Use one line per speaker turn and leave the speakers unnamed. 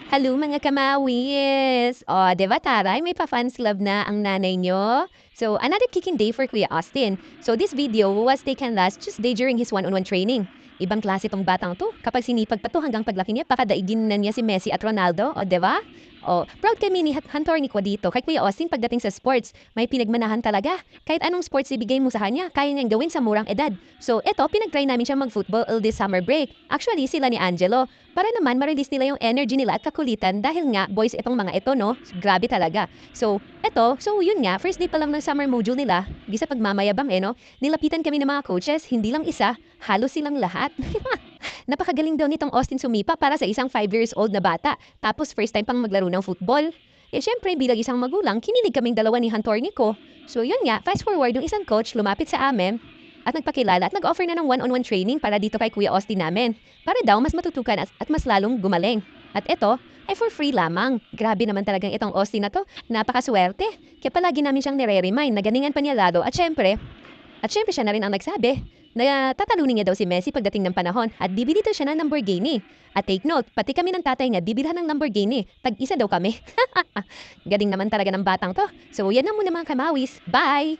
Hello mga kamawis! O, 'di ba taray, may pa-fans club na ang nanay nyo? So, another kicking day for Kuya Austin. So, this video was taken last Tuesday during his one-on-one training. Ibang klase tong batang to. Kapag sinipag pa to hanggang paglaki niya, pakadaigin na niya si Messi at Ronaldo. O, 'di ba? O, proud kami ni Hunter ni Kwa dito. Kay Kuya Austin pagdating sa sports, may pinagmanahan talaga. Kahit anong sports ibigay mo sa kanya, kaya niyang gawin sa murang edad. So, eto, pinag-try namin siya mag-football all this summer break. Actually, sila ni Angelo. Para naman ma-release nila yung energy nila at kakulitan dahil nga boys itong mga ito, no? Grabe talaga. So, yun nga, first day pa lang ng summer module nila, di sa pagmamayabang no? Nilapitan kami ng mga coaches, hindi lang isa, halos silang lahat. Napakagaling daw nitong Austin sumipa para sa isang 5 years old na bata. Tapos first time pang maglaro ng football. Eh syempre, bilang isang magulang, kinilig kaming dalawa ni Antorni ko. So yun nga, fast forward yung isang coach lumapit sa amin at nagpakilala at nag-offer na ng one-on-one training para dito kay Kuya Austin namin. Para daw mas matutukan at mas lalong gumaling. At ito, ay for free lamang. Grabe naman talagang itong Austin na to. Napakaswerte. Kaya palagi namin siyang nire-remind na ganingan pa niya lalo. At syempre siya na rin ang nagsabi na tatalunin niya daw si Messi pagdating ng panahon at bibili daw siya ng Lamborghini. At take note, pati kami ng tatay niya bibilhan ng Lamborghini. Tag-isa daw kami. Galing naman talaga ng batang to. So yan na muna mga kamawis. Bye!